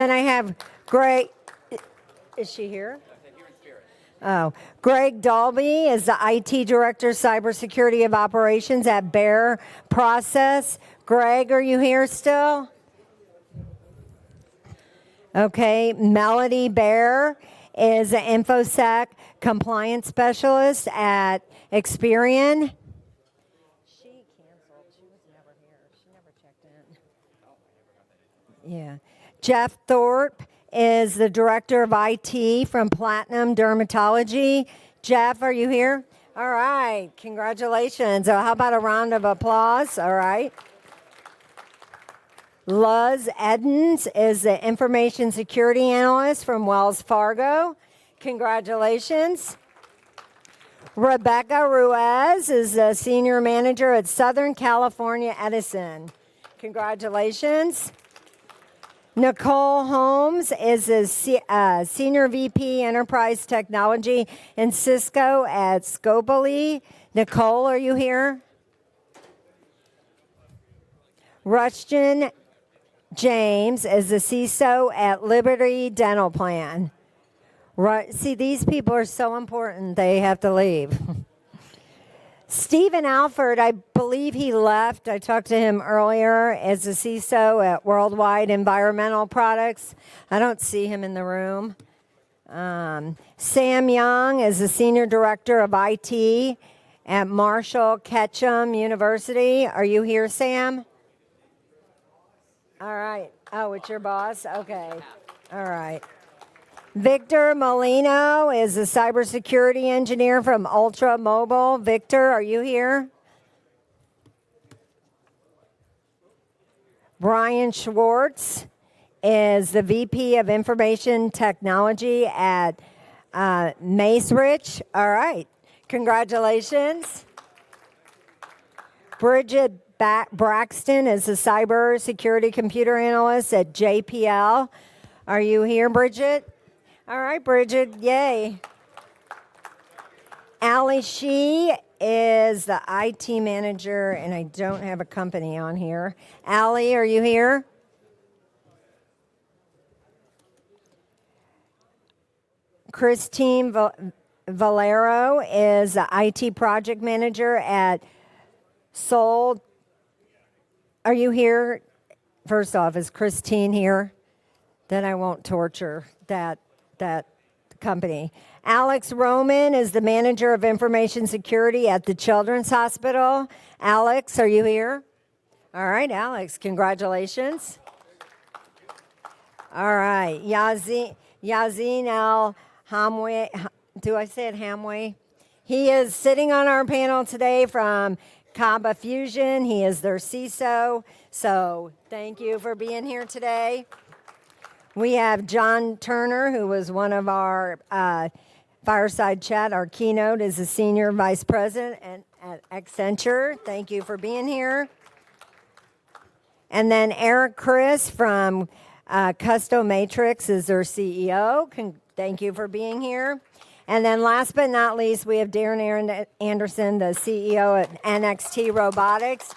Then I have Greg. Is she here? Oh, Greg Dalby is the IT Director, Cybersecurity of Operations at Bear Process. Greg, are you here still? Okay, Melody Bear is an InfoSec Compliance Specialist at Experian. She canceled. She was never here. She never checked in. Yeah. Jeff Thorpe is the Director of IT from Platinum Dermatology. Jeff, are you here? All right, congratulations. How about a round of applause? All right. Luz Edens is the Information Security Analyst from Wells Fargo. Congratulations. Rebecca Ruiz is the Senior Manager at Southern California Edison. Congratulations. Nicole Holmes is a Senior VP Enterprise Technology in Cisco at Scopely. Nicole, are you here? Rushton James is the CISO at Liberty Dental Plan. Right, see, these people are so important, they have to leave. Stephen Alford, I believe he left. I talked to him earlier as the CISO at Worldwide Environmental Products. I don't see him in the room. Sam Young is the Senior Director of IT at Marshall Ketchum University. Are you here, Sam? All right. Oh, it's your boss? Okay. All right. Victor Molino is a cybersecurity engineer from Ultra Mobile. Victor, are you here? Brian Schwartz is the VP of Information Technology at Macerich. All right. Congratulations. Bridget Braxton is a cybersecurity computer analyst at JPL. Are you here, Bridget? All right, Bridget, yay. Allie Shee is the IT manager, and I don't have a company on here. Allie, are you here? Christine Valero is the IT project manager at Sol. Are you here? First off, is Christine here? Then I won't torture that company. Alex Roman is the manager of information security at the Children's Hospital. Alex, are you here? All right, Alex, congratulations. All right, Yazan El-Hamwi, do I say it Hamwi? He is sitting on our panel today from KabaFusion. He is their CISO, so thank you for being here today. We have John Turner, who was one of our fireside chat. Our keynote is the Senior Vice President at Accenture. Thank you for being here. And then Eric Chris from CustoMATRIX is their CEO. Thank you for being here. And then last but not least, we have Darin Andersen, the CEO at NXT Robotics.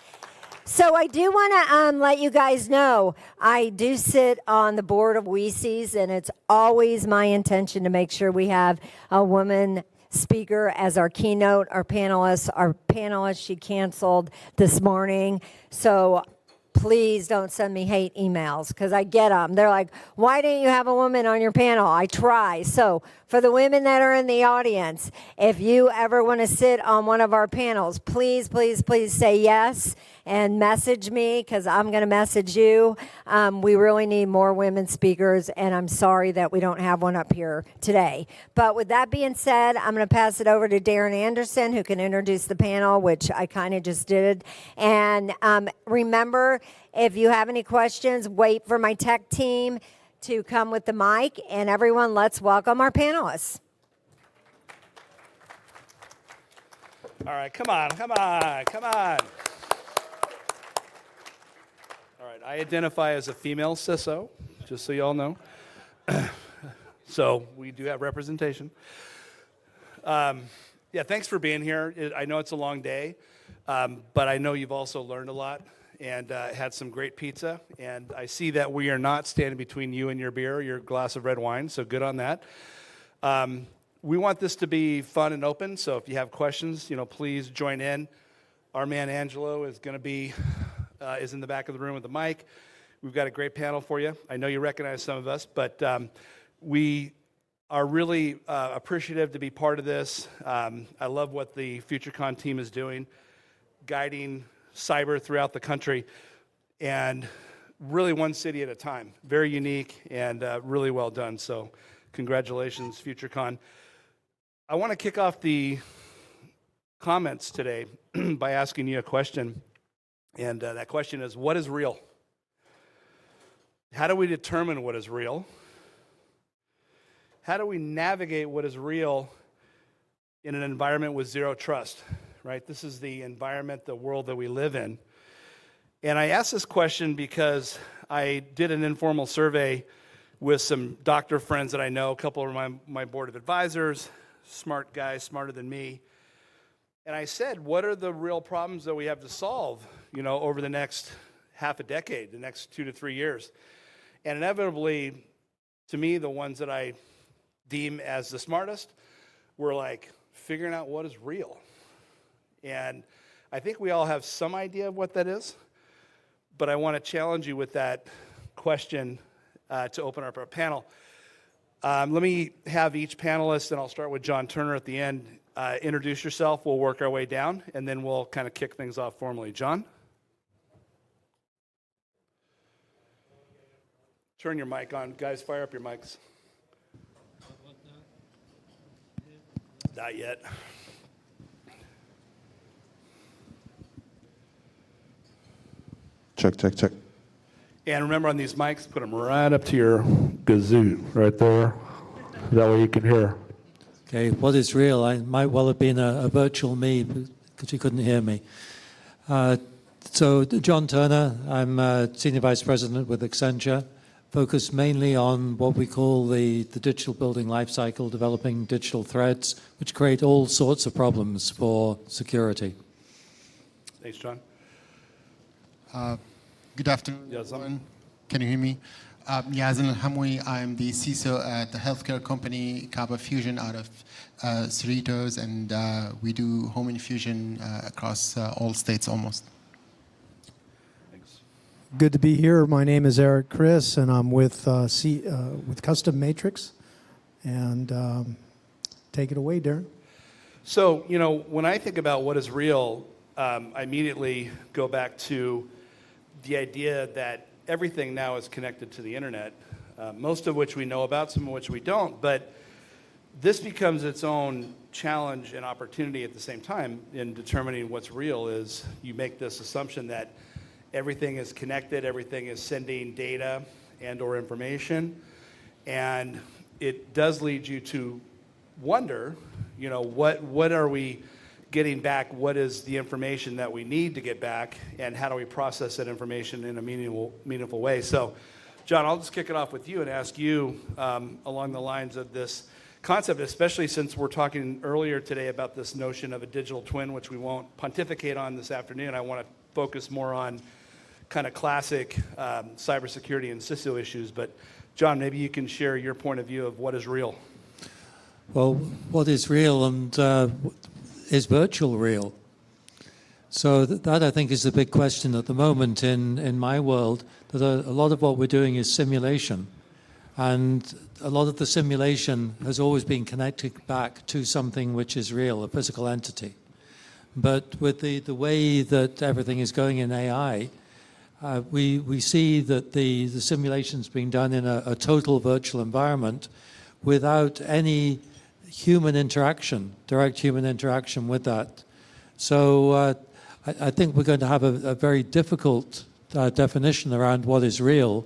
So I do want to let you guys know, I do sit on the board of WECES, and it's always my intention to make sure we have a woman speaker as our keynote, our panelist, she canceled this morning. So please don't send me hate emails, because I get them. They're like, why didn't you have a woman on your panel? I try. So for the women that are in the audience, if you ever want to sit on one of our panels, please, please, please say yes and message me, because I'm going to message you. We really need more women speakers, and I'm sorry that we don't have one up here today. But with that being said, I'm going to pass it over to Darin Andersen, who can introduce the panel, which I kind of just did. And remember, if you have any questions, wait for my tech team to come with the mic. And everyone, let's welcome our panelists. All right, come on, come on, come on. All right, I identify as a female CISO, just so you all know. So we do have representation. Yeah, thanks for being here. I know it's a long day, but I know you've also learned a lot. and had some great pizza. And I see that we are not standing between you and your beer, your glass of red wine, so good on that. We want this to be fun and open, so if you have questions, please join in. Our man Angelo is going to be is in the back of the room with the mic. We've got a great panel for you. I know you recognize some of us, but we are really appreciative to be part of this. I love what the FutureCon team is doing, guiding cyber throughout the country, and really one city at a time. Very unique and really well done. So congratulations, FutureCon. I want to kick off the comments today by asking you a question. And that question is, what is real? How do we determine what is real? How do we navigate what is real in an environment with zero trust, right? This is the environment, the world that we live in. And I ask this question because I did an informal survey with some doctor friends that I know, a couple of my board of advisors, smart guys, smarter than me. And I said, what are the real problems that we have to solve, over the next half a decade, the next 2 to 3 years? And inevitably, to me, the ones that I deem as the smartest were like figuring out what is real. And I think we all have some idea of what that is, but I want to challenge you with that question to open up our panel. Let me have each panelist, and I'll start with John Turner at the end, introduce yourself. We'll work our way down, and then we'll kind of kick things off formally. John? Turn your mic on. Guys, fire up your mics. Not yet. Check, check, check. And remember on these mics, put them right up to your gazoo, right there. That way you can hear. Okay, what is real? I might well have been a virtual me because you couldn't hear me. So John Turner, I'm Senior Vice President with Accenture, focused mainly on what we call the digital building lifecycle, developing digital threads, which create all sorts of problems for security. Thanks, John. Good afternoon, Yazan. everyone. Can you hear me? Yazan El-Hamwi. I'm the CISO at the healthcare company KabaFusion out of Cerritos, and we do home infusion across all states almost. Thanks. Good to be here. My name is Eric Chris, and I'm with CustoMATRIX. And take it away, Darin. So, when I think about what is real, I immediately go back to the idea that everything now is connected to the internet, most of which we know about, some of which we don't. But this becomes its own challenge and opportunity at the same time in determining what's real. Is you make this assumption that everything is connected, everything is sending data and or information, and it does lead you to wonder, what are we getting back? What is the information that we need to get back, and how do we process that information in a meaningful way? So, John, I'll just kick it off with you and ask you along the lines of this concept, especially since we're talking earlier today about this notion of a digital twin, which we won't pontificate on this afternoon. I want to focus more on kind of classic cybersecurity and CISO issues. But, John, maybe you can share your point of view of what is real. Well, what is real and is virtual real? So that I think is the big question at the moment in my world, that a lot of what we're doing is simulation. And a lot of the simulation has always been connected back to something which is real, a physical entity. But with the way that everything is going in AI, we see that the simulation's being done in a total virtual environment without any human interaction, direct human interaction with that. So I think we're going to have a very difficult definition around what is real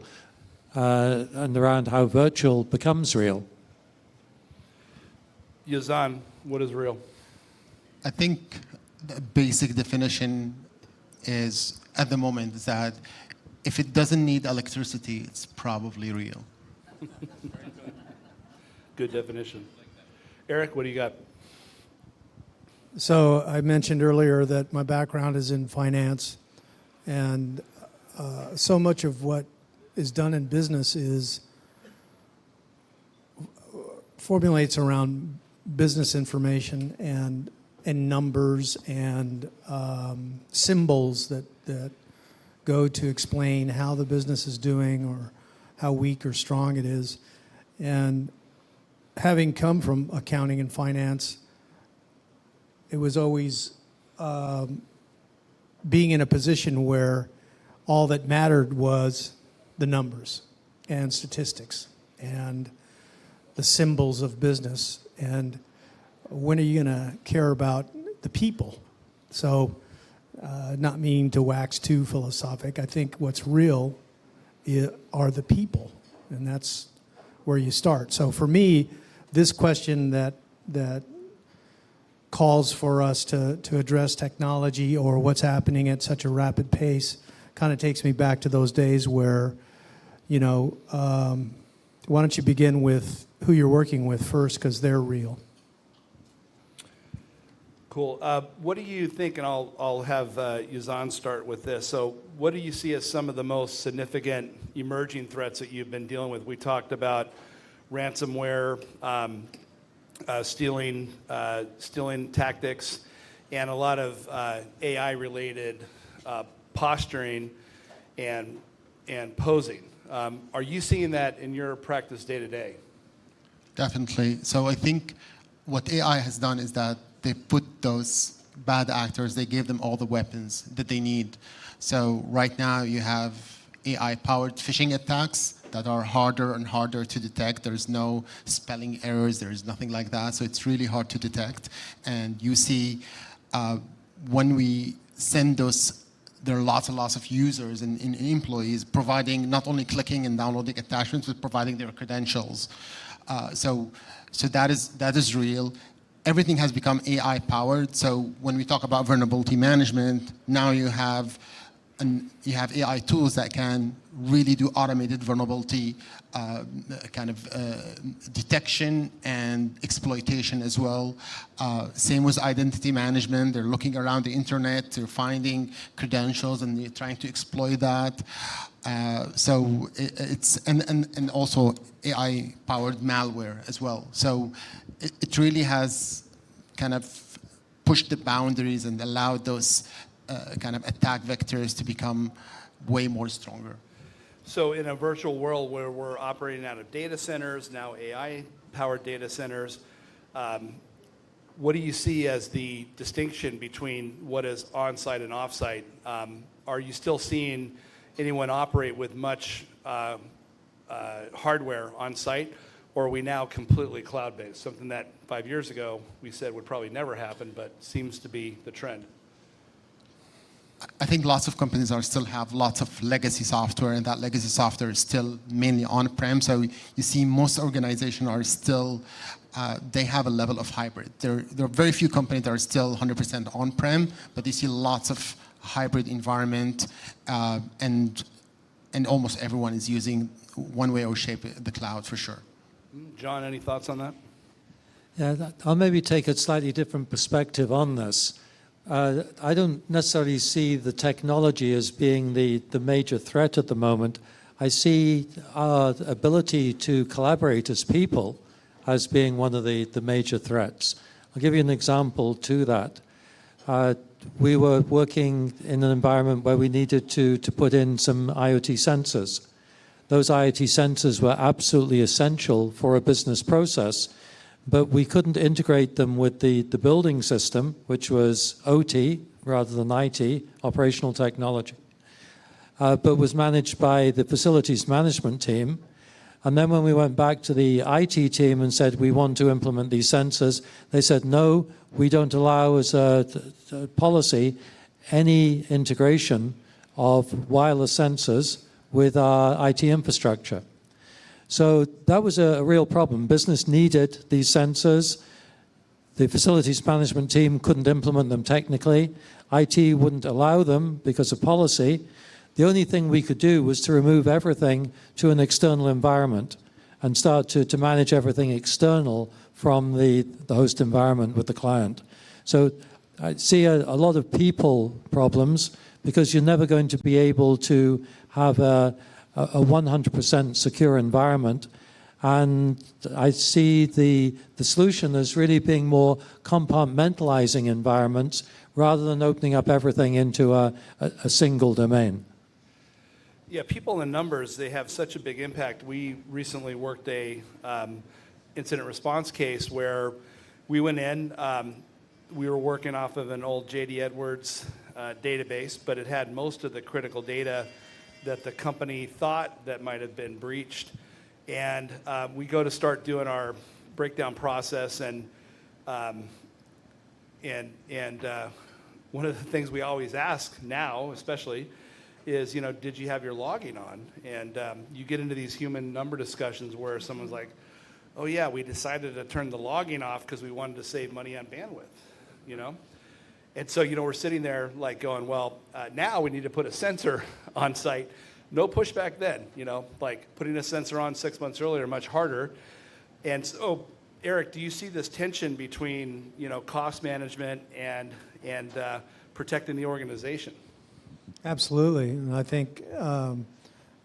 and around how virtual becomes real. Yazan, what is real? I think the basic definition is, at the moment, that if it doesn't need electricity, it's probably real. Good definition. Eric, what do you got? So I mentioned earlier that my background is in finance, And so much of what is done in business formulates around business information and numbers and symbols that go to explain how the business is doing or how weak or strong it is. And having come from accounting and finance, it was always being in a position where all that mattered was the numbers and statistics and the symbols of business. And when are you going to care about the people? So, not meaning to wax too philosophic, I think what's real are the people, and that's where you start. So for me, this question that calls for us to address technology or what's happening at such a rapid pace kind of takes me back to those days where, you know, why don't you begin with who you're working with first, because they're real. Cool. What do you think, and I'll have Yazan start with this. So what do you see as some of the most significant emerging threats that you've been dealing with? We talked about ransomware, stealing tactics, and a lot of AI-related posturing and posing. Are you seeing that in your practice day to day? Definitely. So I think what AI has done is that they put those bad actors, they gave them all the weapons that they need. So right now you have AI-powered phishing attacks that are harder and harder to detect. There's no spelling errors, there's nothing like that. So it's really hard to detect. And you see when we send those, there are lots and lots of users and employees providing, not only clicking and downloading attachments, but providing their credentials. So that is real. Everything has become AI powered. So when we talk about vulnerability management, now you have AI tools that can really do automated vulnerability detection and exploitation as well. Same with identity management. They're looking around the internet, they're finding credentials, and they're trying to exploit that. So it's and also AI-powered malware as well. So it really has kind of pushed the boundaries and allowed those kind of attack vectors to become way more stronger. So in a virtual world where we're operating out of data centers, now AI-powered data centers, what do you see as the distinction between what is on-site and off-site? Are you still seeing anyone operate with much hardware on-site, or are we now completely cloud-based? Something that 5 years ago we said would probably never happen, but seems to be the trend. I think lots of companies still have lots of legacy software, and that legacy software is still mainly on-prem. So you see most organizations are still, they have a level of hybrid. There are very few companies that are still 100% on-prem, but you see lots of hybrid environment, and almost everyone is using one way or shape the cloud for sure. John, any thoughts on that? Yeah, I'll maybe take a slightly different perspective on this. I don't necessarily see the technology as being the major threat at the moment. I see our ability to collaborate as people as being one of the major threats. I'll give you an example to that. We were working in an environment where we needed to put in some IoT sensors. Those IoT sensors were absolutely essential for a business process, but we couldn't integrate them with the building system, which was OT rather than IT, operational technology, but was managed by the facilities management team. And then when we went back to the IT team and said, we want to implement these sensors, they said, no, we don't allow as a policy any integration of wireless sensors with our IT infrastructure. So that was a real problem. Business needed these sensors. The facilities management team couldn't implement them technically. IT wouldn't allow them because of policy. The only thing we could do was to remove everything to an external environment and start to manage everything external from the host environment with the client. So I see a lot of people problems because you're never going to be able to have a 100% secure environment. And I see the solution as really being more compartmentalizing environments rather than opening up everything into a single domain. Yeah, people and numbers, they have such a big impact. We recently worked a incident response case where we went in, we were working off of an old J.D. Edwards database, but it had most of the critical data that the company thought that might have been breached. And we go to start doing our breakdown process, and one of the things we always ask now, especially, is, did you have your logging on? And you get into these human number discussions where someone's like, oh yeah, we decided to turn the logging off because we wanted to save money on bandwidth, And so, we're sitting there like going, well, now we need to put a sensor on site. No pushback then, like putting a sensor on 6 months earlier, much harder. And so, Eric, do you see this tension between, cost management and protecting the organization? Absolutely, and I think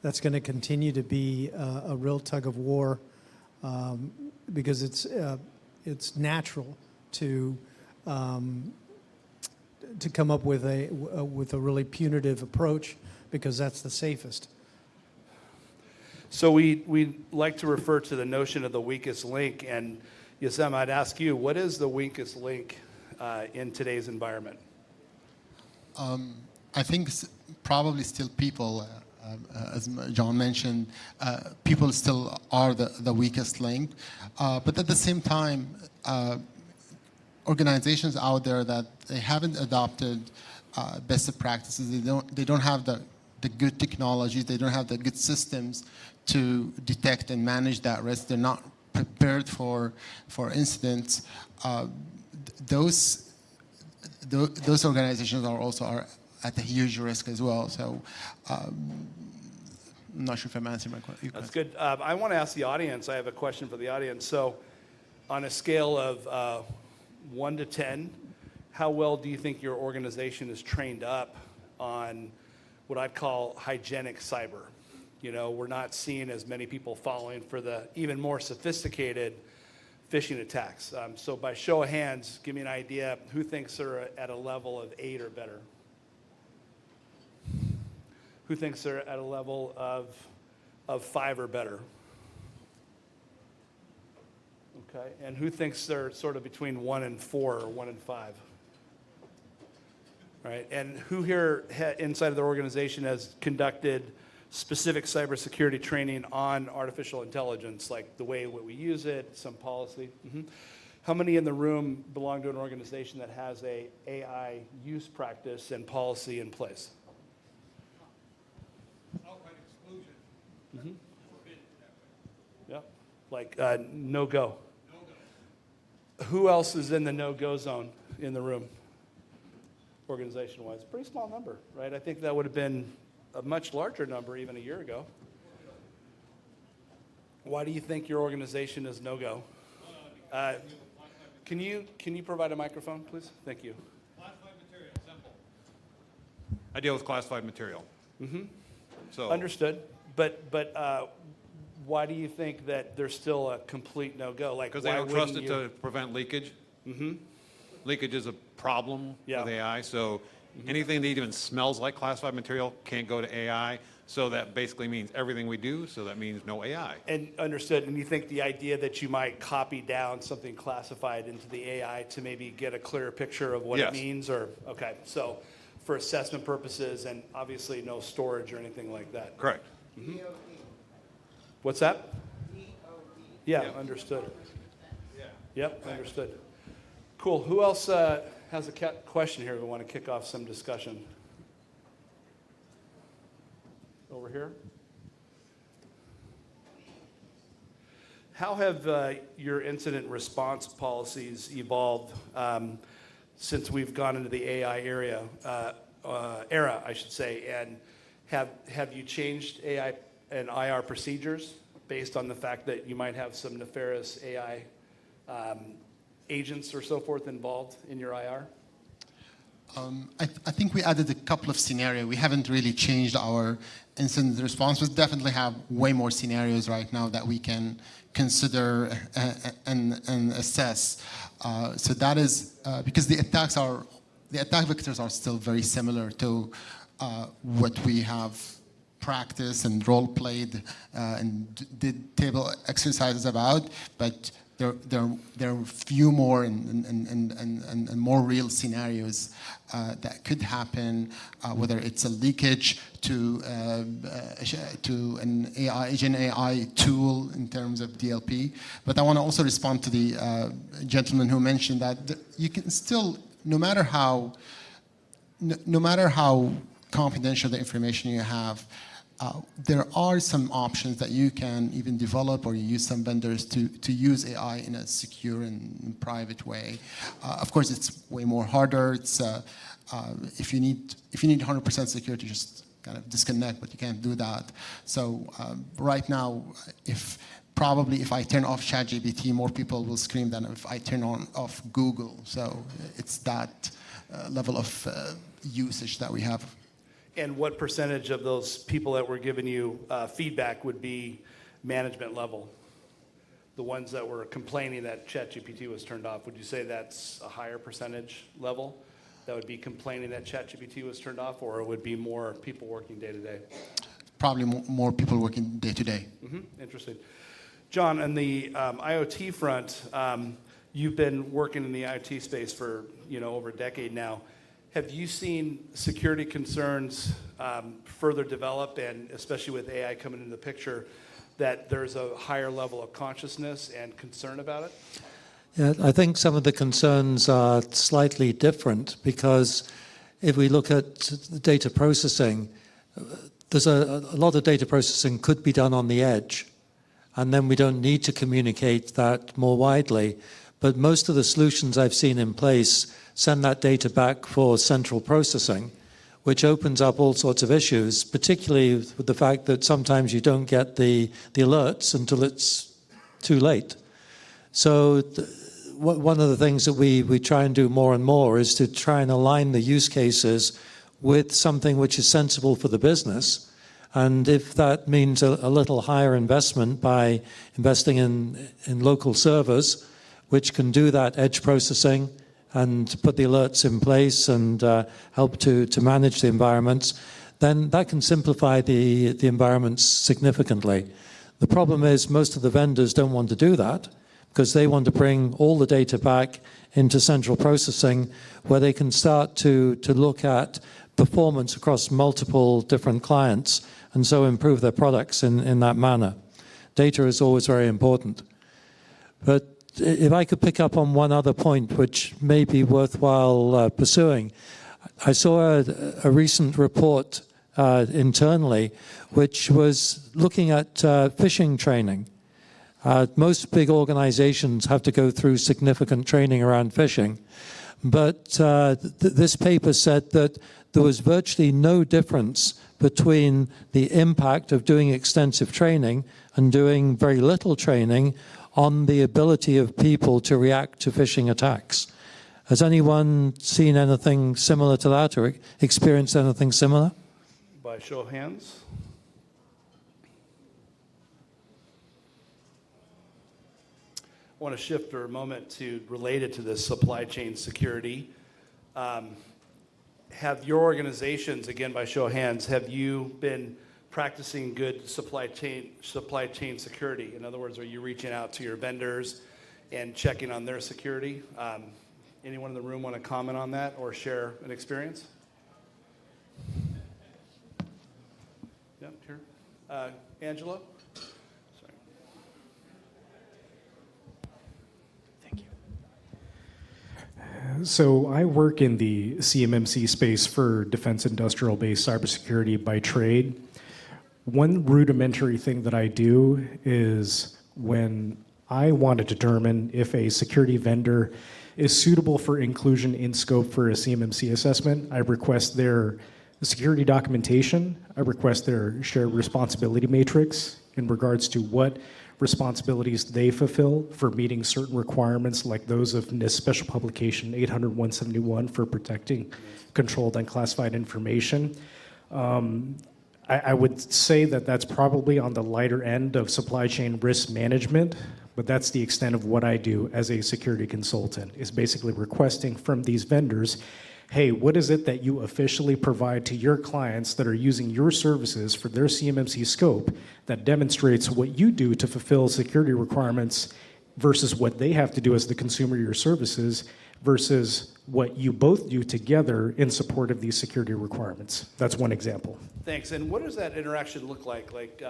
that's going to continue to be a real tug of war because it's natural to come up with a really punitive approach because that's the safest. So we like to refer to the notion of the weakest link, and Yazan, I'd ask you, what is the weakest link in today's environment? I think probably still people, as John mentioned, people still are the weakest link. But at the same time, organizations out there that they haven't adopted best practices, they don't have the good technologies, they don't have the good systems to detect and manage that risk. They're not prepared for incidents. Those organizations are at a huge risk as well. So I'm not sure if I'm answering my question. That's good. I want to ask the audience, I have a question for the audience. So on a scale of 1 to 10, how well do you think your organization is trained up on what I'd call hygienic cyber? We're not seeing as many people falling for the even more sophisticated phishing attacks. So by show of hands, give me an idea, who thinks they're at a level of 8 or better? Who thinks they're at a level of 5 or better? Okay, and who thinks they're sort of between 1 and 4 or 1 and 5? Right, and who here inside of the organization has conducted specific cybersecurity training on artificial intelligence, like the way we use it, some policy? Mm-hmm. How many in the room belong to an organization that has a AI use practice and policy in place? Outright exclusion. Mm-hmm. Forbidden that way. Yep, like no-go. No-go. Who else is in the no-go zone in the room, organization-wise? Pretty small number, right? I think that would have been a much larger number even a year ago. Why do you think your organization is no-go? Can you provide a microphone, please? Thank you. Classified material, simple. I deal with classified material. Mm-hmm. So Understood. But why do you think that there's still a complete no-go? Like, because they why don't trust wouldn't it you- to prevent leakage. Mm-hmm. Leakage is a problem Yeah. with AI. So anything that even smells like classified material can't go to AI. So that basically means everything we do. So that means no AI. And understood. And you think the idea that you might copy down something classified into the AI to maybe get a clearer picture of what it Yes. means, or okay, so for assessment purposes and obviously no storage or anything like that. Correct. Mm-hmm. What's that? Yeah, understood. Yeah. Yep, understood. Cool. Who else has a question here we want to kick off some discussion? Over here. How have your incident response policies evolved since we've gone into the AI era, I should say, and have you changed AI and IR procedures based on the fact that you might have some nefarious AI agents or so forth involved in your IR? I think we added a couple of scenarios. We haven't really changed our incident response. We definitely have way more scenarios right now that we can consider and assess. So that is because the attack vectors are still very similar to what we have practiced and role played and did table exercises about, but there are few more and more real scenarios that could happen, whether it's a leakage to an Gen AI tool in terms of DLP. But I want to also respond to the gentleman who mentioned that you can still, no matter how confidential the information you have, there are some options that you can even develop, or you use some vendors to use AI in a secure and private way. Of course, it's way more harder. It's if you need 100% security, just kind of disconnect, but you can't do that. So right now, if I turn off ChatGPT, more people will scream than if I turn off Google. So it's that level of usage that we have. And what percentage of those people that were giving you feedback would be management level? The ones that were complaining that ChatGPT was turned off, would you say that's a higher percentage level that would be complaining that ChatGPT was turned off, or it would be more people working day to day? Probably more people working day to day. Interesting. John, on the IoT front, you've been working in the IoT space for over a decade now. Have you seen security concerns further develop, and especially with AI coming into the picture, that there's a higher level of consciousness and concern about it? Yeah, I think some of the concerns are slightly different, because if we look at the data processing, there's a lot of data processing could be done on the edge, and then we don't need to communicate that more widely. But most of the solutions I've seen in place send that data back for central processing, which opens up all sorts of issues, particularly with the fact that sometimes you don't get the alerts until it's too late. So one of the things that we try and do more and more is to try and align the use cases with something which is sensible for the business. And if that means a little higher investment by investing in local servers, which can do that edge processing and put the alerts in place and help to manage the environments, then that can simplify the environments significantly. The problem is most of the vendors don't want to do that, because they want to bring all the data back into central processing, where they can start to look at performance across multiple different clients, and so improve their products in that manner. Data is always very important. But if I could pick up on one other point, which may be worthwhile pursuing, I saw a recent report internally, which was looking at phishing training. Most big organizations have to go through significant training around phishing. But this paper said that there was virtually no difference between the impact of doing extensive training and doing very little training on the ability of people to react to phishing attacks. Has anyone seen anything similar to that, or experienced anything similar? By show of hands. I want to shift for a moment to related to this supply chain security. Have your organizations, again by show of hands, have you been practicing good supply chain security? In other words, are you reaching out to your vendors and checking on their security? Anyone in the room want to comment on that or share an experience? Yeah, here. Angela? Sorry. Thank you. So I work in the CMMC space for defense industrial base cybersecurity by trade. One rudimentary thing that I do is when I want to determine if a security vendor is suitable for inclusion in scope for a CMMC assessment, I request their security documentation, I request their shared responsibility matrix in regards to what responsibilities they fulfill for meeting certain requirements like those of NIST Special Publication 800-171 for protecting controlled and classified information. I would say that that's probably on the lighter end of supply chain risk management, but that's the extent of what I do as a security consultant, is basically requesting from these vendors, hey, what is it that you officially provide to your clients that are using your services for their CMMC scope that demonstrates what you do to fulfill security requirements versus what they have to do as the consumer of your services versus what you both do together in support of these security requirements. That's one example. Thanks. And what does that interaction look like? Like,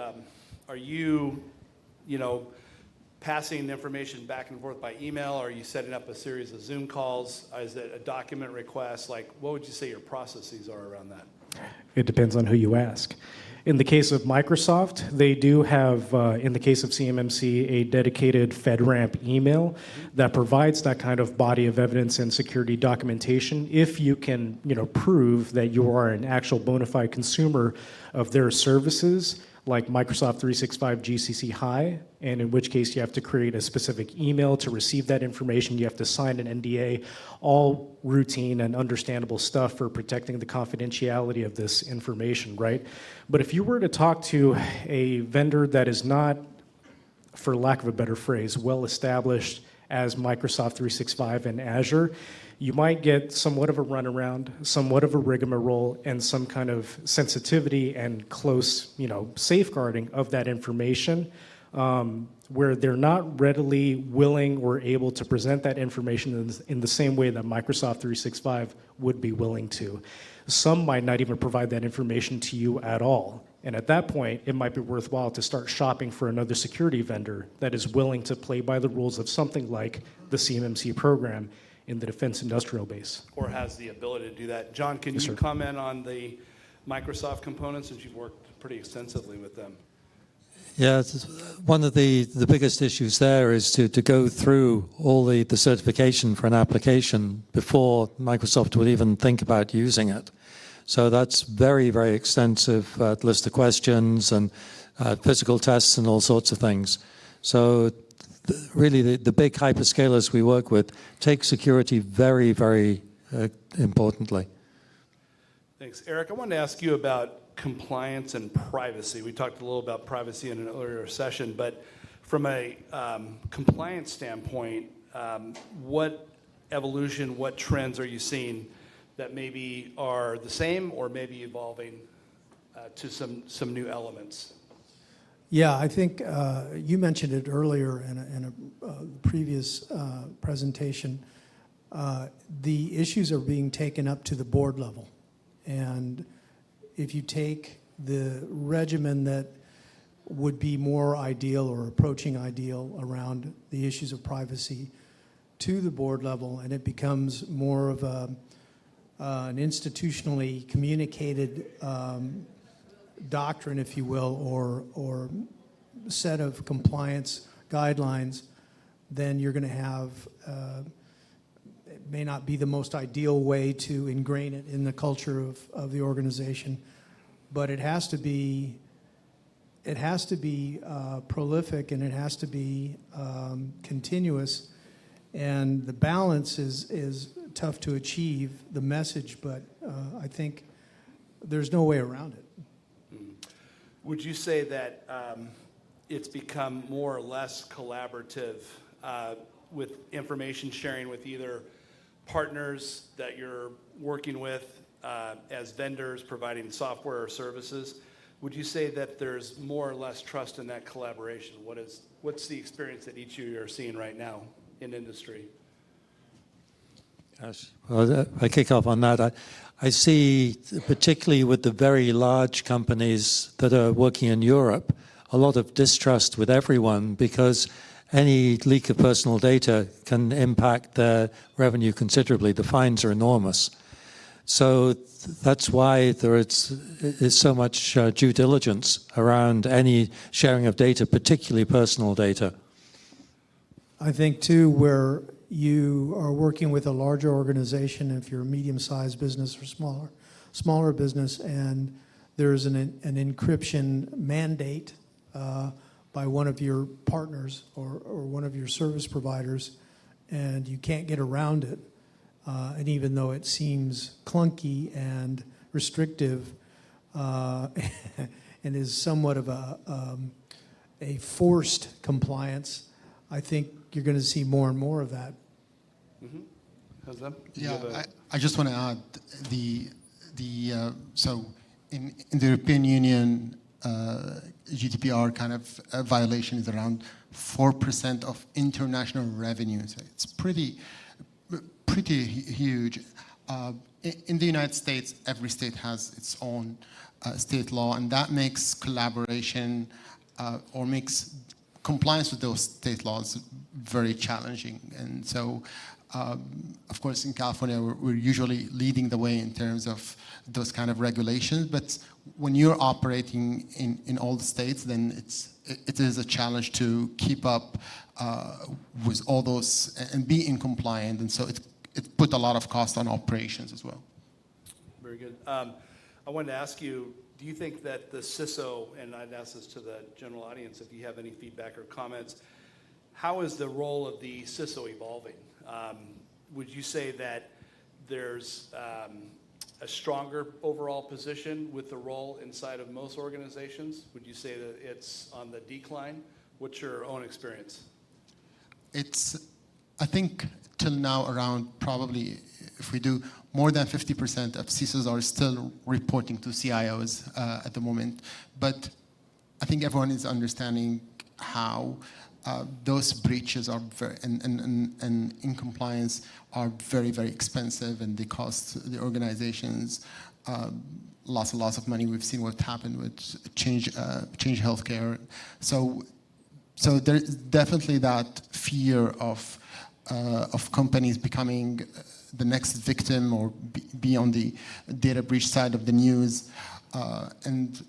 are you, passing information back and forth by email? Are you setting up a series of Zoom calls? Is it a document request? Like, what would you say your processes are around that? It depends on who you ask. In the case of Microsoft, they do have, in the case of CMMC, a dedicated FedRAMP email that provides that kind of body of evidence and security documentation if you can, prove that you are an actual bona fide consumer of their services, like Microsoft 365 GCC High, and in which case you have to create a specific email to receive that information. You have to sign an NDA, all routine and understandable stuff for protecting the confidentiality of this information, right? But if you were to talk to a vendor that is not, for lack of a better phrase, well established as Microsoft 365 and Azure, you might get somewhat of a runaround, somewhat of a rigmarole, and some kind of sensitivity and close, safeguarding of that information, where they're not readily willing or able to present that information in the same way that Microsoft 365 would be willing to. Some might not even provide that information to you at all. And at that point, it might be worthwhile to start shopping for another security vendor that is willing to play by the rules of something like the CMMC program in the defense industrial base. Or has the ability to do that. John, can Yes, you sir. comment on the Microsoft components, since you've worked pretty extensively with them? Yeah, one of the biggest issues there is to go through all the certification for an application before Microsoft would even think about using it. So that's very, very extensive list of questions and physical tests and all sorts of things. So really the big hyperscalers we work with take security very, very importantly. Thanks. Eric, I wanted to ask you about compliance and privacy. We talked a little about privacy in an earlier session, but from a compliance standpoint, what evolution, what trends are you seeing that maybe are the same or maybe evolving to some new elements? Yeah, I think you mentioned it earlier in a previous presentation. The issues are being taken up to the board level. And if you take the regimen that would be more ideal or approaching ideal around the issues of privacy to the board level, and it becomes more of an institutionally communicated doctrine, if you will, or set of compliance guidelines, then you're going to have, it may not be the most ideal way to ingrain it in the culture of the organization, but it has to be prolific, and it has to be continuous, and the balance is tough to achieve, the message, but I think there's no way around it. Would you say that it's become more or less collaborative with information sharing with either partners that you're working with as vendors providing software or services? Would you say that there's more or less trust in that collaboration? What's the experience that each of you are seeing right now in industry? Yes. Well, I kick off on that. I see, particularly with the very large companies that are working in Europe, a lot of distrust with everyone because any leak of personal data can impact their revenue considerably. The fines are enormous. So that's why there is so much due diligence around any sharing of data, particularly personal data. I think, too, where you are working with a larger organization, if you're a medium-sized business or smaller business, and there's an encryption mandate by one of your partners or one of your service providers, and you can't get around it. And even though it seems clunky and restrictive and is somewhat of a forced compliance, I think you're going to see more and more of that. Yazan? Yeah, I just want to add so in the European Union, GDPR kind of violation is around 4% of international revenue. So it's pretty huge. In the United States, every state has its own state law, and that makes collaboration or makes compliance with those state laws very challenging. And so, of course, in California, we're usually leading the way in terms of those kind of regulations. But when you're operating in all the states, then it is a challenge to keep up with all those and be in compliant. And so it put a lot of cost on operations as well. Very good. I wanted to ask you, do you think that the CISO, and I'd ask this to the general audience if you have any feedback or comments, how is the role of the CISO evolving? Would you say that there's a stronger overall position with the role inside of most organizations? Would you say that it's on the decline? What's your own experience? I think till now around probably, if we do, more than 50% of CISOs are still reporting to CIOs at the moment. But I think everyone is understanding how those breaches are very, and in-compliance are very, very expensive, and they cost the organizations lots and lots of money. We've seen what happened with Change Healthcare. So there's definitely that fear of companies becoming the next victim or be on the data breach side of the news. And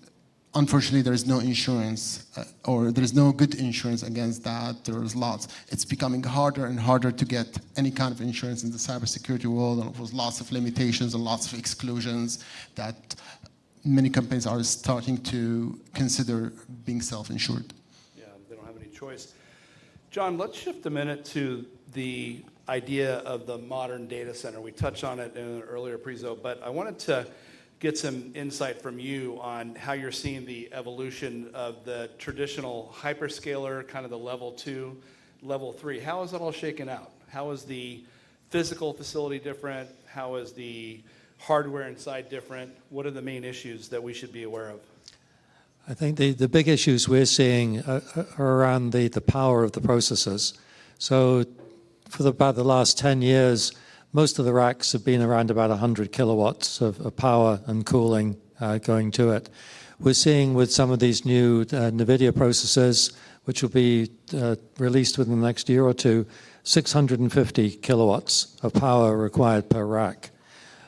unfortunately, there is no insurance or there is no good insurance against that. There's lots. It's becoming harder and harder to get any kind of insurance in the cybersecurity world, and with lots of limitations and lots of exclusions that many companies are starting to consider being self-insured. Yeah, they don't have any choice. John, let's shift a minute to the idea of the modern data center. We touched on it in an earlier prezo, but I wanted to get some insight from you on how you're seeing the evolution of the traditional hyperscaler, kind of the level 2, level 3. How is that all shaken out? How is the physical facility different? How is the hardware inside different? What are the main issues that we should be aware of? I think the big issues we're seeing are around the power of the processors. So for about the last 10 years, most of the racks have been around about 100 kilowatts of power and cooling going to it. We're seeing with some of these new NVIDIA processors, which will be released within the next year or two, 650 kilowatts of power required per rack.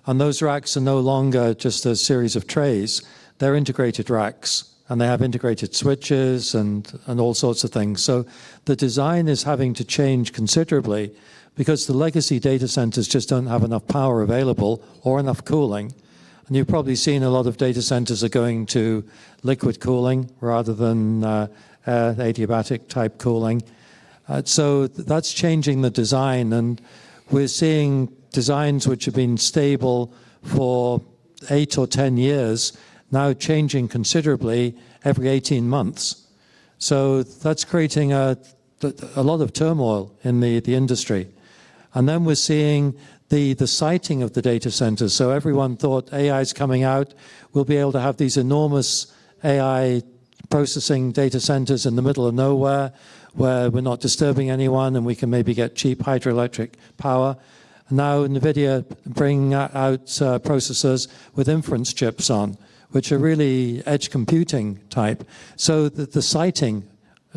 And those racks are no longer just a series of trays. They're integrated racks, and they have integrated switches and all sorts of things. So the design is having to change considerably because the legacy data centers just don't have enough power available or enough cooling. And you've probably seen a lot of data centers are going to liquid cooling rather than adiabatic type cooling. So that's changing the design, and we're seeing designs which have been stable for 8 or 10 years now changing considerably every 18 months. So that's creating a lot of turmoil in the industry. And then we're seeing the siting of the data centers. So everyone thought AI is coming out. We'll be able to have these enormous AI processing data centers in the middle of nowhere where we're not disturbing anyone and we can maybe get cheap hydroelectric power. Now NVIDIA bringing out processors with inference chips on, which are really edge computing type. So the siting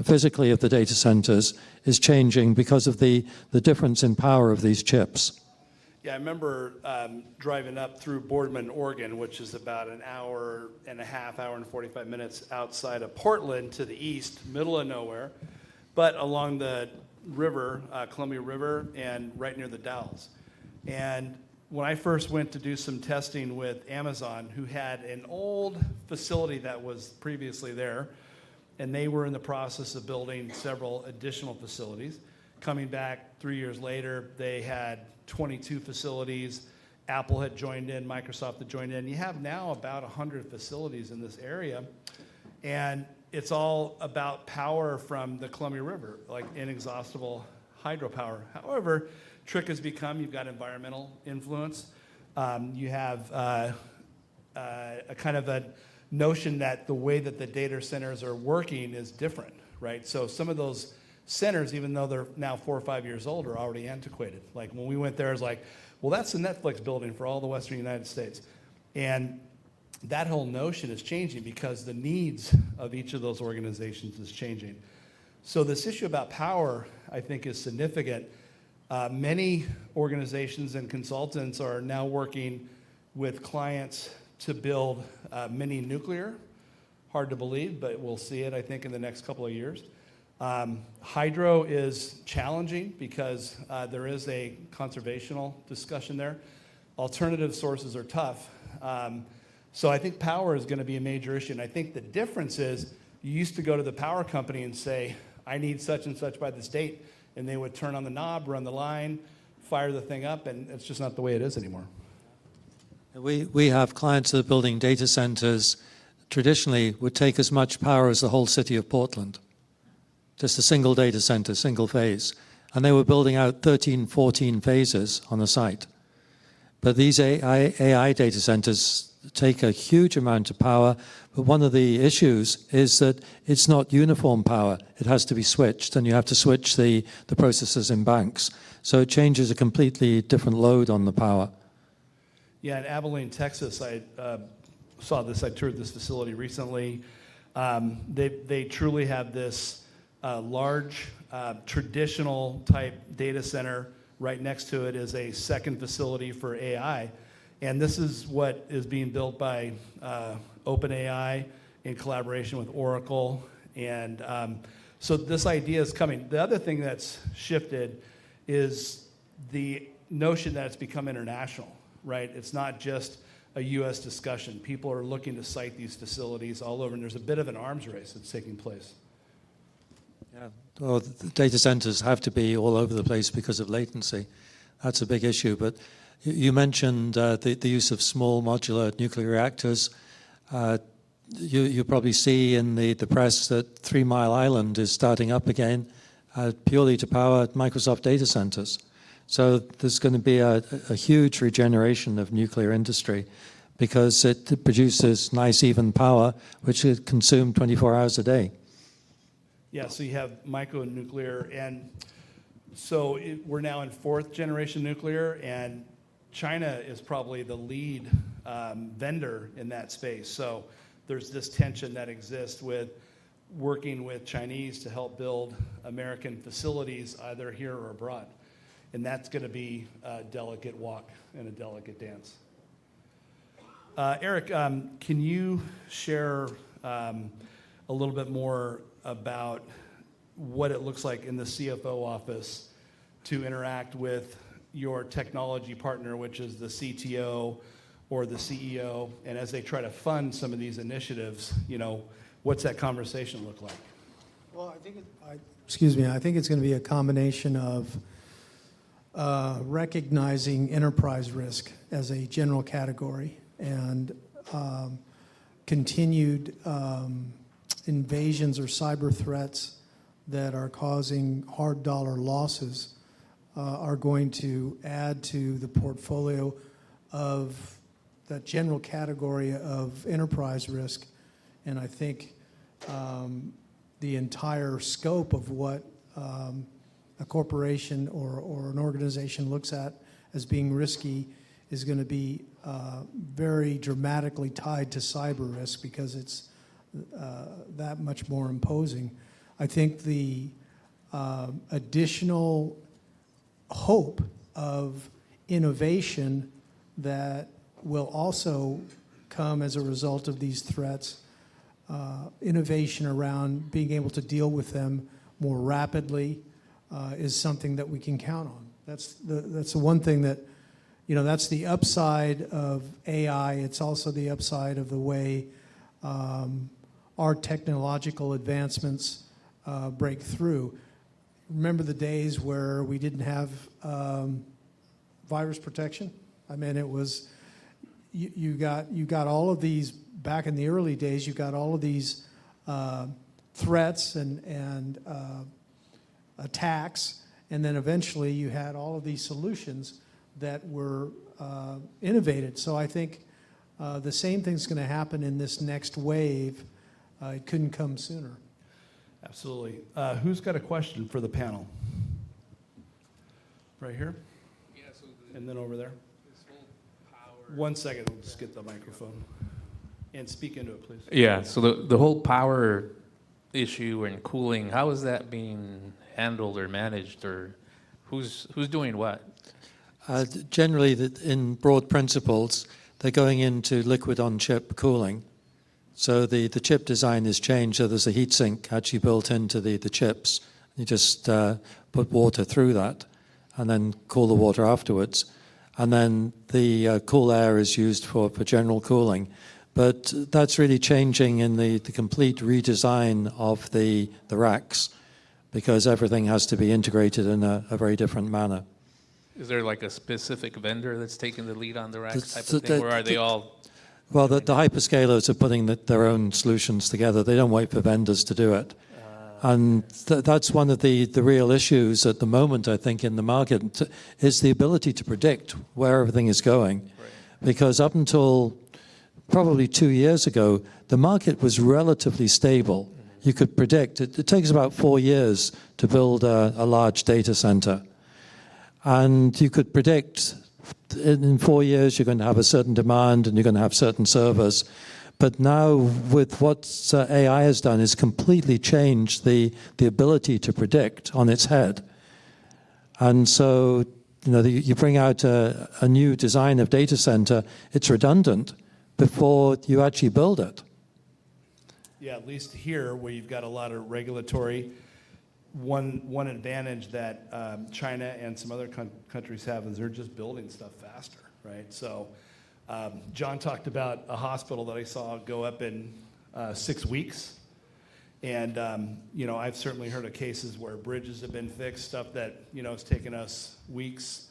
physically of the data centers is changing because of the difference in power of these chips. Yeah, I remember driving up through Boardman, Oregon, which is about an hour and a half, hour and 45 minutes outside of Portland to the east, middle of nowhere, but along the river, Columbia River, and right near the Dalles. And when I first went to do some testing with Amazon, who had an old facility that was previously there, and they were in the process of building several additional facilities. Coming back 3 years later, they had 22 facilities. Apple had joined in, Microsoft had joined in. You have now about 100 facilities in this area, and it's all about power from the Columbia River, like inexhaustible hydropower. However, trick has become you've got environmental influence. You have a kind of a notion that the way that the data centers are working is different, right? So some of those centers, even though they're now 4 or 5 years old, are already antiquated. Like when we went there, it's like, well, that's the Netflix building for all the Western United States. And that whole notion is changing because the needs of each of those organizations is changing. So this issue about power, I think, is significant. Many organizations and consultants are now working with clients to build mini nuclear. Hard to believe, but we'll see it, I think, in the next couple of years. Hydro is challenging because there is a conservational discussion there. Alternative sources are tough. So I think power is going to be a major issue. And I think the difference is you used to go to the power company and say, I need such and such by this date. And they would turn on the knob, run the line, fire the thing up, and it's just not the way it is anymore. We have clients that are building data centers traditionally would take as much power as the whole city of Portland. Just a single data center, single phase. And they were building out 13, 14 phases on the site. But these AI data centers take a huge amount of power, but one of the issues is that it's not uniform power. It has to be switched, and you have to switch the processors in banks. So it changes a completely different load on the power. Yeah, in Abilene, Texas, I saw this. I toured this facility recently. They truly have this large, traditional type data center. Right next to it is a second facility for AI. And this is what is being built by OpenAI in collaboration with Oracle. And so this idea is coming. The other thing that's shifted is the notion that it's become international, right? It's not just a U.S. discussion. People are looking to site these facilities all over, and there's a bit of an arms race that's taking place. Yeah, well, the data centers have to be all over the place because of latency. That's a big issue. But you mentioned the use of small modular nuclear reactors. You probably see in the press that 3 Mile Island is starting up again purely to power Microsoft data centers. So there's going to be a huge regeneration of nuclear industry because it produces nice even power, which is consumed 24 hours a day. Yeah, so you have micronuclear, and so we're now in 4th generation nuclear, and China is probably the lead vendor in that space. So there's this tension that exists with working with Chinese to help build American facilities either here or abroad. And that's going to be a delicate walk and a delicate dance. Eric, can you share a little bit more about what it looks like in the CFO office to interact with your technology partner, which is the CTO or the CEO, and as they try to fund some of these initiatives, what's that conversation look like? Well, I think it's going to be a combination of recognizing enterprise risk as a general category and continued invasions or cyber threats that are causing hard dollar losses are going to add to the portfolio of that general category of enterprise risk. And I think the entire scope of what a corporation or an organization looks at as being risky is going to be very dramatically tied to cyber risk because it's that much more imposing. I think the additional hope of innovation that will also come as a result of these threats, innovation around being able to deal with them more rapidly is something that we can count on. That's the one thing that, that's the upside of AI. It's also the upside of the way our technological advancements break through. Remember the days where we didn't have virus protection? I mean, it was, you got all of these, back in the early days, you got all of these threats and attacks, and then eventually you had all of these solutions that were innovated. So I think the same thing's going to happen in this next wave. It couldn't come sooner. Absolutely. Who's got a question for the panel? Right here? Yeah, so And then over there? this whole power. 1 second, we'll just get the microphone. And speak into it, please. Yeah, so the whole power issue and cooling, how is that being handled or managed, or who's doing what? Generally, in broad principles, they're going into liquid on-chip cooling. So the chip design is changed, so there's a heat sink actually built into the chips. You just put water through that and then cool the water afterwards. And then the cool air is used for general cooling. But that's really changing in the complete redesign of the racks, because everything has to be integrated in a very different manner. Is there like a specific vendor that's taking the lead on the racks type The- of thing, or are they all? Well, the hyperscalers are putting their own solutions together. They don't wait for vendors to do it. And that's one of the real issues at the moment, I think, in the market, is the ability to predict where everything is going. Right. Because up until probably 2 years ago, the market was relatively stable. You could predict. It takes about 4 years to build a large data center. And you could predict in 4 years you're going to have a certain demand and you're going to have certain servers. But now with what AI has done is completely changed the ability to predict on its head. And so, you bring out a new design of data center, it's redundant before you actually build it. Yeah, at least here, where you've got a lot of regulatory, one advantage that China and some other countries have is they're just building stuff faster, right? So John talked about a hospital that I saw go up in 6 weeks. And, I've certainly heard of cases where bridges have been fixed, stuff that, has taken us weeks,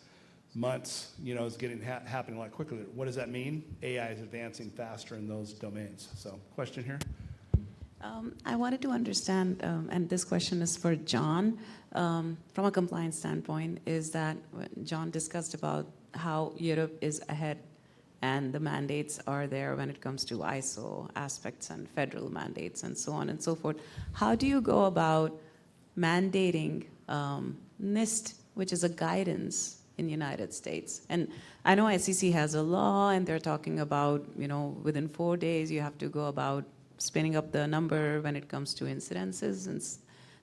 months, is getting happening a lot quicker. What does that mean? AI is advancing faster in those domains. So, question here? I wanted to understand, and this question is for John, from a compliance standpoint, is that John discussed about how Europe is ahead and the mandates are there when it comes to ISO aspects and federal mandates and so on and so forth. How do you go about mandating NIST, which is a guidance in the United States? And I know SEC has a law and they're talking about, within 4 days you have to go about spinning up the number when it comes to incidences. And this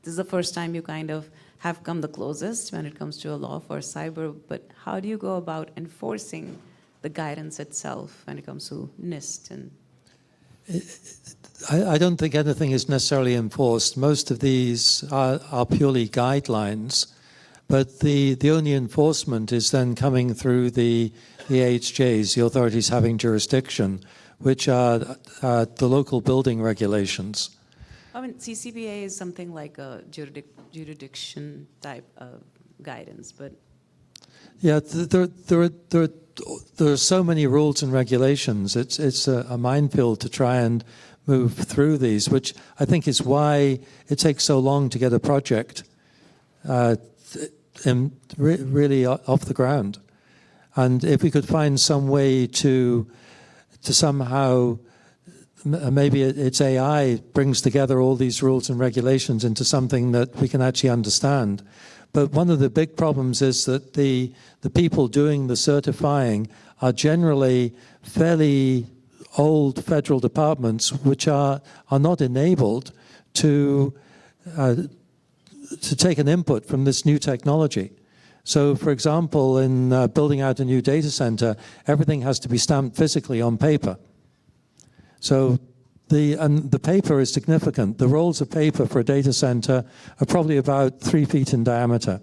is the first time you kind of have come the closest when it comes to a law for cyber. But how do you go about enforcing the guidance itself when it comes to NIST? And I don't think anything is necessarily enforced. Most of these are purely guidelines, but the only enforcement is then coming through the AHJs, the authorities having jurisdiction, which are the local building regulations. I mean, CCPA is something like a jurisdiction type of guidance, but Yeah, there are so many rules and regulations. It's a minefield to try and move through these, which I think is why it takes so long to get a project really off the ground. And if we could find some way to somehow, maybe it's AI brings together all these rules and regulations into something that we can actually understand. But one of the big problems is that the people doing the certifying are generally fairly old federal departments, which are not enabled to take an input from this new technology. So, for example, in building out a new data center, everything has to be stamped physically on paper. So the paper is significant. The rolls of paper for a data center are probably about 3 feet in diameter.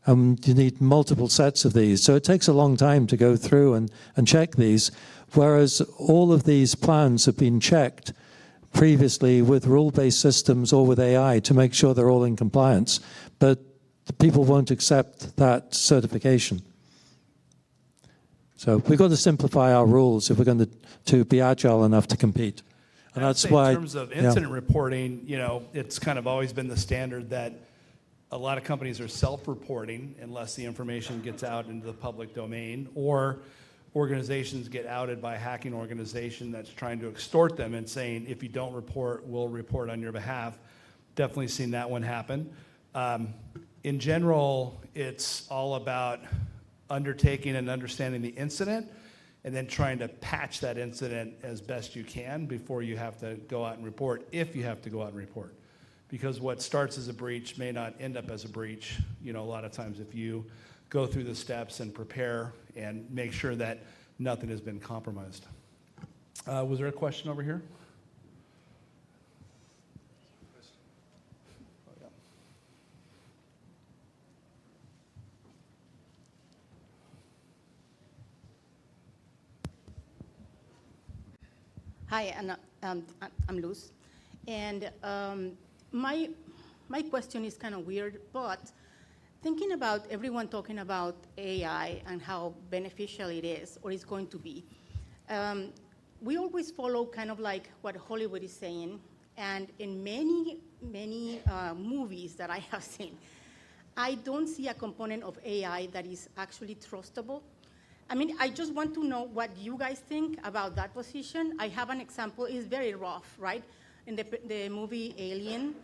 You need multiple sets of these. So it takes a long time to go through and check these, whereas all of these plans have been checked previously with rule-based systems or with AI to make sure they're all in compliance, but the people won't accept that certification. So we've got to simplify our rules if we're going to be agile enough to compete. And that's why, in terms of incident reporting, you know, it's kind of always been the standard that a lot of companies are self-reporting unless the information gets out into the public domain, or organizations get outed by a hacking organization that's trying to extort them and saying, if you don't report, we'll report on your behalf. Definitely seen that one happen. In general, it's all about undertaking and understanding the incident and then trying to patch that incident as best you can before you have to go out and report, if you have to go out and report. Because what starts as a breach may not end up as a breach, you know, a lot of times if you go through the steps and prepare and make sure that nothing has been compromised. Was there a question over here? Hi, and I'm Luz. And my question is kind of weird, but thinking about everyone talking about AI and how beneficial it is or is going to be, we always follow kind of like what Hollywood is saying. And in many movies that I have seen, I don't see a component of AI that is actually trustable. I mean, I just want to know what you guys think about that position. I have an example. It's very rough, right? In the movie Alien,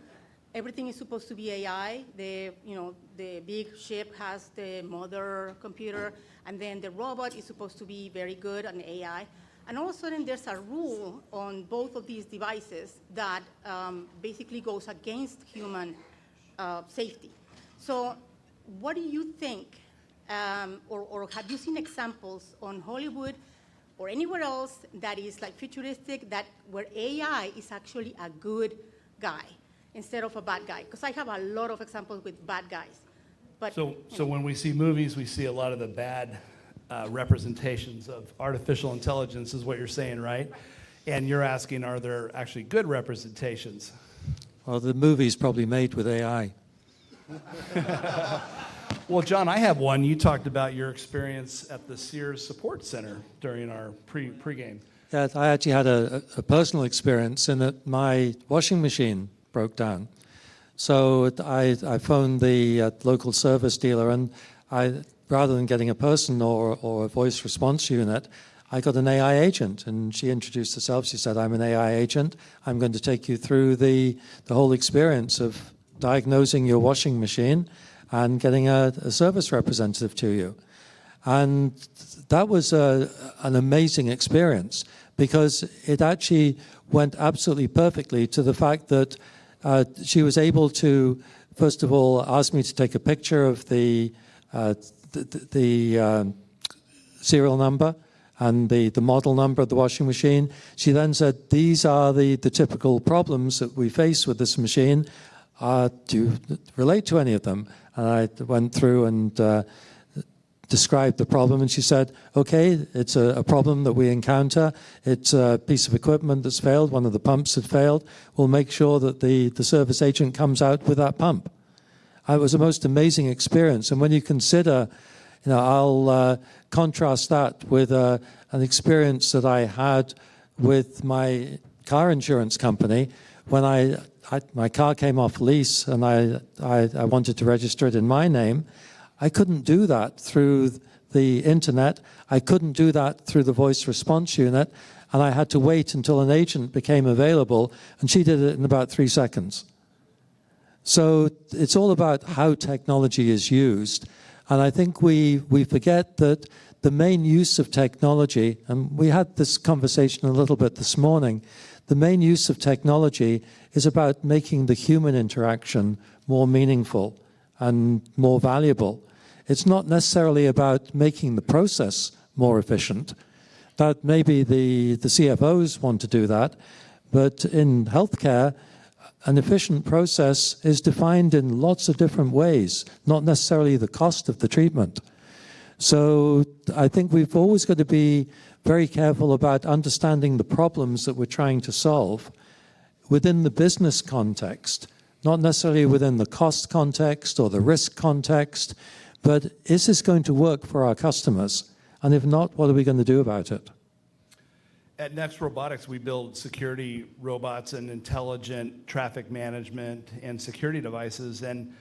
everything is supposed to be AI. The big ship has the mother computer, and then the robot is supposed to be very good on AI. And all of a sudden, there's a rule on both of these devices that basically goes against human safety. So what do you think? Or have you seen examples on Hollywood or anywhere else that is like futuristic, that where AI is actually a good guy instead of a bad guy? Because I have a lot of examples with bad guys. But So when we see movies, we see a lot of the bad representations of artificial intelligence, is what you're saying, right? And you're asking, are there actually good representations? well, the movie's probably made with AI. Well, John, I have one. You talked about your experience at the Sears Support Center during our pregame. Yeah, I actually had a personal experience in that my washing machine broke down. So I phoned the local service dealer, and rather than getting a person or a voice response unit, I got an AI agent, and she introduced herself. She said, I'm an AI agent. I'm going to take you through the whole experience of diagnosing your washing machine and getting a service representative to you. And that was an amazing experience, because it actually went absolutely perfectly to the fact that she was able to, first of all, ask me to take a picture of the serial number and the model number of the washing machine. She then said, these are the typical problems that we face with this machine. Do you relate to any of them? And I went through and described the problem, and she said, okay, it's a problem that we encounter. It's a piece of equipment that's failed. One of the pumps had failed. We'll make sure that the service agent comes out with that pump. It was a most amazing experience. And when you consider, I'll contrast that with an experience that I had with my car insurance company when my car came off lease and I wanted to register it in my name. I couldn't do that through the internet. I couldn't do that through the voice response unit. And I had to wait until an agent became available, and she did it in about 3 seconds. So it's all about how technology is used. And I think we forget that the main use of technology, and we had this conversation a little bit this morning, the main use of technology is about making the human interaction more meaningful and more valuable. It's not necessarily about making the process more efficient. That maybe the CFOs want to do that, but in healthcare, an efficient process is defined in lots of different ways, not necessarily the cost of the treatment. So I think we've always got to be very careful about understanding the problems that we're trying to solve within the business context, not necessarily within the cost context or the risk context, but is this going to work for our customers? And if not, what are we going to do about it? At Next Robotics, we build security robots and intelligent traffic management and security devices. And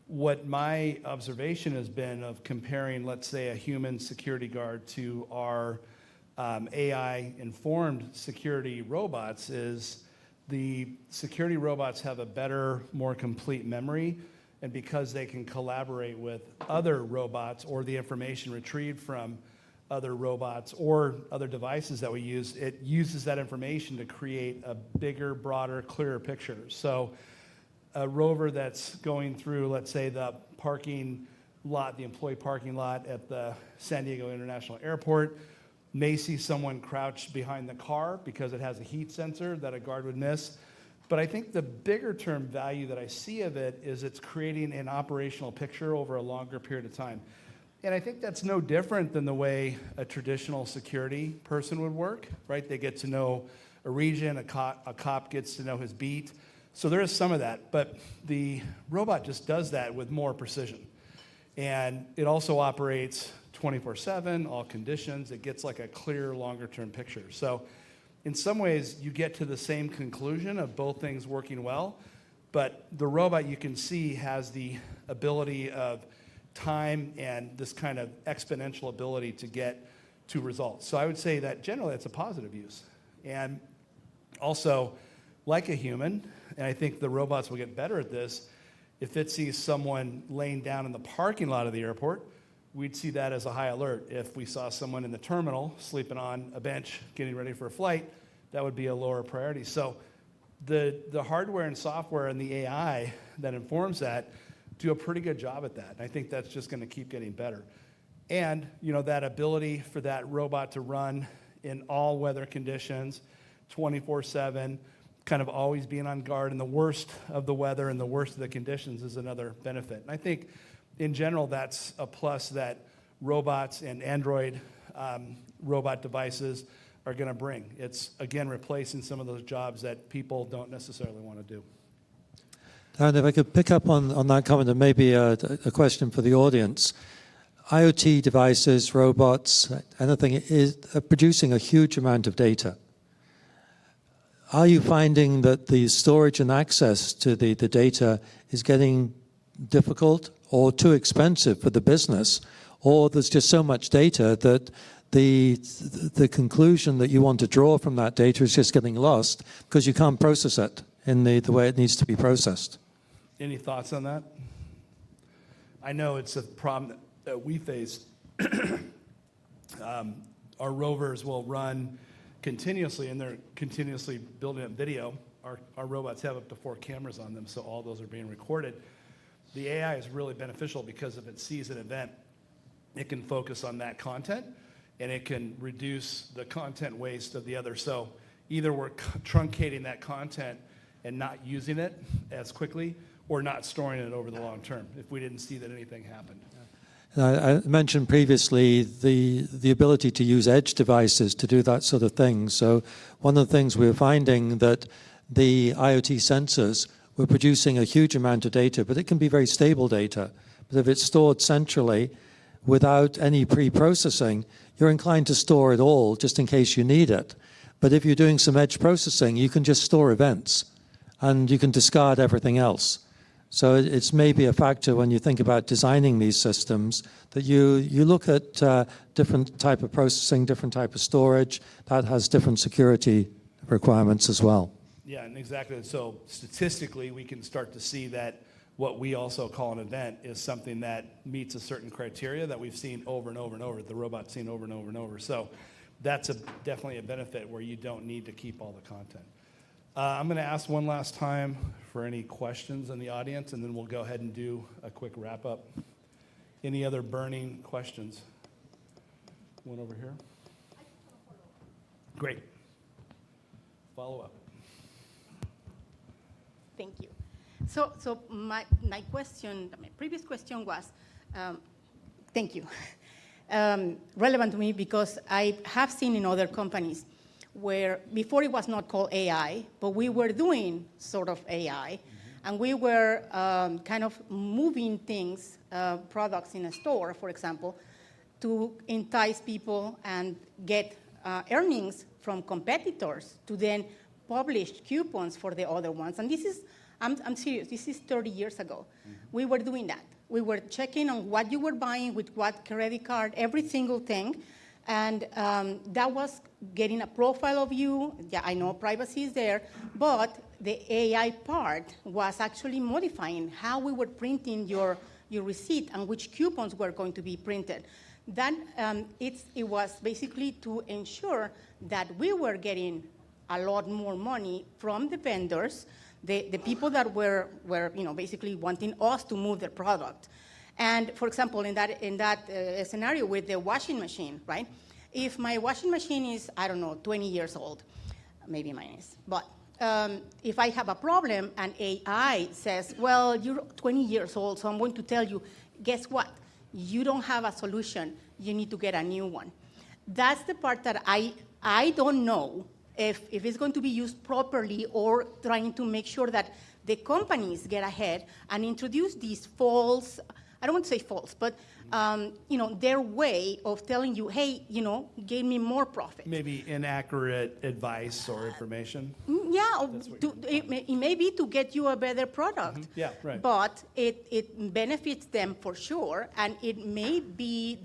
what my observation has been of comparing, let's say, a human security guard to our AI-informed security robots is the security robots have a better, more complete memory. And because they can collaborate with other robots or the information retrieved from other robots or other devices that we use, it uses that information to create a bigger, broader, clearer picture. So a rover that's going through, let's say, the parking lot, the employee parking lot at the San Diego International Airport, may see someone crouched behind the car because it has a heat sensor that a guard would miss. But I think the bigger term value that I see of it is it's creating an operational picture over a longer period of time. And I think that's no different than the way a traditional security person would work, right? They get to know a region, a cop gets to know his beat. So there is some of that, but the robot just does that with more precision. And it also operates 24/7, all conditions. It gets like a clear, longer-term picture. So in some ways, you get to the same conclusion of both things working well, but the robot you can see has the ability of time and this kind of exponential ability to get to results. So I would say that generally it's a positive use. And also, like a human, and I think the robots will get better at this, if it sees someone laying down in the parking lot of the airport, we'd see that as a high alert. If we saw someone in the terminal sleeping on a bench getting ready for a flight, that would be a lower priority. So the hardware and software and the AI that informs that do a pretty good job at that. And I think that's just going to keep getting better. And that ability for that robot to run in all weather conditions, 24/7, kind of always being on guard in the worst of the weather and the worst of the conditions is another benefit. And I think in general, that's a plus that robots and Android robot devices are going to bring. It's, again, replacing some of those jobs that people don't necessarily want to do. And if I could pick up on that comment and maybe a question for the audience. IoT devices, robots, anything is producing a huge amount of data. Are you finding that the storage and access to the data is getting difficult or too expensive for the business, or there's just so much data that the conclusion that you want to draw from that data is just getting lost because you can't process it in the way it needs to be processed? Any thoughts on that? I know it's a problem that we face. Our rovers will run continuously, and they're continuously building up video. Our robots have up to 4 cameras on them, so all those are being recorded. The AI is really beneficial because if it sees an event, it can focus on that content, and it can reduce the content waste of the other. So either we're truncating that content and not using it as quickly, or not storing it over the long term if we didn't see that anything happened. I mentioned previously the ability to use edge devices to do that sort of thing. So one of the things we're finding that the IoT sensors were producing a huge amount of data, but it can be very stable data. But if it's stored centrally without any pre-processing, you're inclined to store it all just in case you need it. But if you're doing some edge processing, you can just store events and you can discard everything else. So it's maybe a factor when you think about designing these systems that you look at different type of processing, different type of storage that has different security requirements as well. Yeah, and exactly. So statistically, we can start to see that what we also call an event is something that meets a certain criteria that we've seen over and over and over, the robot's seen over and over and over. So that's definitely a benefit where you don't need to keep all the content. I'm going to ask one last time for any questions in the audience, and then we'll go ahead and do a quick wrap-up. Any other burning questions? One over here. Great. Follow-up. Thank you. So my previous question was, thank you, relevant to me because I have seen in other companies where before it was not called AI, but we were doing sort of AI, and we were kind of moving things, products in a store, for example, to entice people and get earnings from competitors to then publish coupons for the other ones. And this is, I'm serious, this is 30 years ago. We were doing that. We were checking on what you were buying with what credit card, every single thing. And that was getting a profile of you. Yeah, I know privacy is there, but the AI part was actually modifying how we were printing your receipt and which coupons were going to be printed. That it was basically to ensure that we were getting a lot more money from the vendors, the people that were basically wanting us to move their product. And for example, in that scenario with the washing machine, right? If my washing machine is, I don't know, 20 years old, maybe mine is, but if I have a problem and AI says, well, you're 20 years old, so I'm going to tell you, guess what? You don't have a solution. You need to get a new one. That's the part that I don't know if it's going to be used properly or trying to make sure that the companies get ahead and introduce these false, I don't want to say false, but their way of telling you, hey, give me more profit. Maybe inaccurate advice or information. Yeah, it may be to get you a better product. Mm-hmm. Yeah, right. But it benefits them for sure, and it may be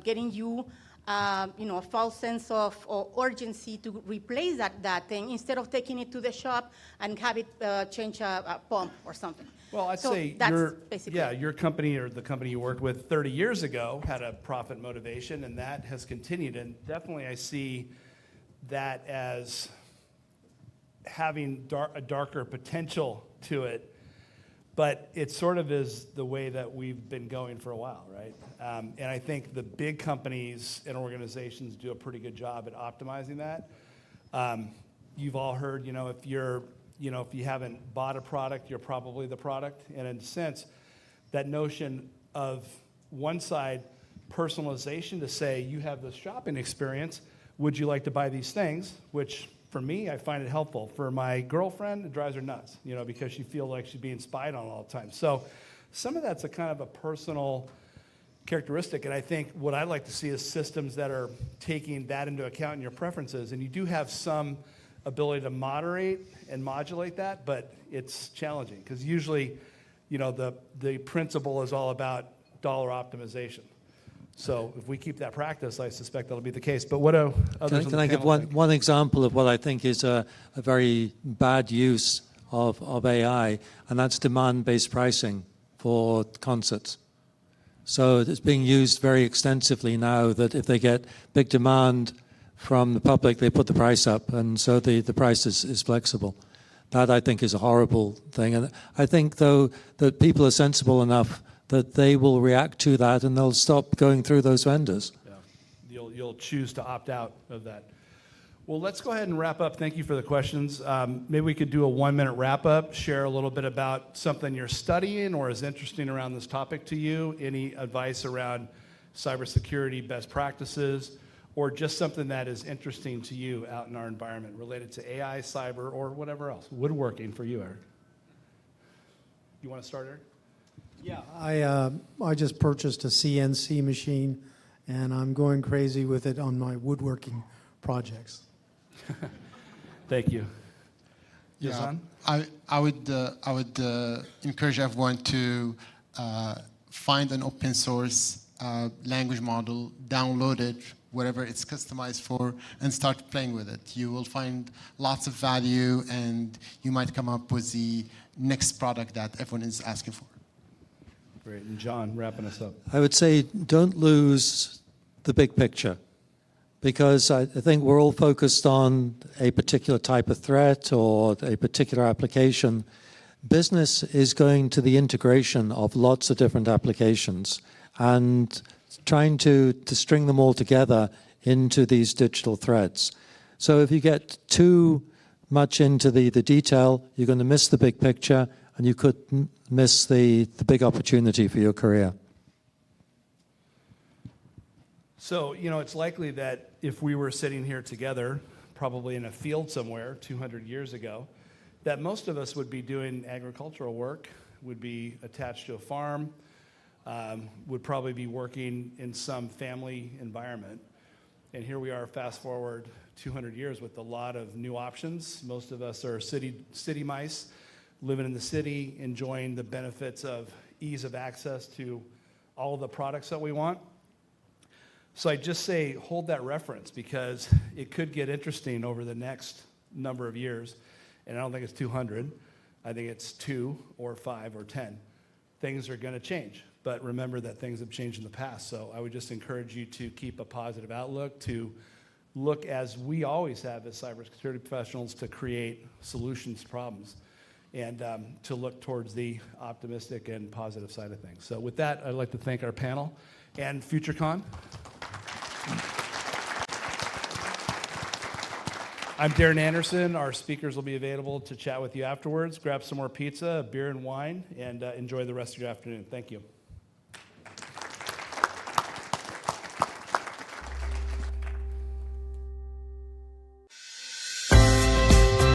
getting you a false sense of urgency to replace that thing instead of taking it to the shop and have it change a pump or something. Well, I'd So say that's your company or the company you worked with 30 years ago had a profit motivation, and that has continued. And definitely I see that as having a darker potential to it, but it sort of is the way that we've been going for a while, right? And I think the big companies and organizations do a pretty good job at optimizing that. You've all heard, if you haven't bought a product, you're probably the product. And in a sense, that notion of one side personalization to say, you have this shopping experience, would you like to buy these things? Which for me, I find it helpful. For my girlfriend, it drives her nuts, because she feels like she's being spied on all the time. So some of that's a kind of a personal characteristic. And I think what I'd like to see is systems that are taking that into account in your preferences. And you do have some ability to moderate and modulate that, but it's challenging because usually, the principle is all about dollar optimization. So if we keep that practice, I suspect that'll be the case. But what do others Can I give one example of what I think is a very bad use of AI, and that's demand-based pricing for concerts. So it's being used very extensively now that if they get big demand from the public, they put the price up, and so the price is flexible. That, I think, is a horrible thing. And I think, though, that people are sensible enough that they will react to that and they'll stop going through those vendors. Yeah. You'll choose to opt out of that. Well, let's go ahead and wrap up. Thank you for the questions. Maybe we could do a 1-minute wrap-up, share a little bit about something you're studying or is interesting around this topic to you, any advice around cybersecurity best practices, or just something that is interesting to you out in our environment related to AI, cyber, or whatever else. Woodworking for you, Eric. You want to start, Eric? Yeah, I just purchased a CNC machine, and I'm going crazy with it on my woodworking projects. Thank you. Yeah, Yazan? I would encourage everyone to find an open source language model, download it, whatever it's customized for, and start playing with it. You will find lots of value, and you might come up with the next product that everyone is asking for. Great. And John, wrapping us up. I would say don't lose the big picture, because I think we're all focused on a particular type of threat or a particular application. Business is going to the integration of lots of different applications and trying to string them all together into these digital threads. So if you get too much into the detail, you're going to miss the big picture, and you could miss the big opportunity for your career. So, it's likely that if we were sitting here together, probably in a field somewhere 200 years ago, that most of us would be doing agricultural work, would be attached to a farm, would probably be working in some family environment. And here we are, fast forward 200 years with a lot of new options. Most of us are city mice, living in the city, enjoying the benefits of ease of access to all the products that we want. So I just say hold that reference, because it could get interesting over the next number of years. And I don't think it's 200. I think it's 2 or 5 or 10. Things are going to change. But remember that things have changed in the past. So I would just encourage you to keep a positive outlook, to look, as we always have as cybersecurity professionals, to create solutions to problems, and to look towards the optimistic and positive side of things. So with that, I'd like to thank our panel and FutureCon. I'm Darin Andersen. Our speakers will be available to chat with you afterwards. Grab some more pizza, beer, and wine, and enjoy the rest of your afternoon. Thank you.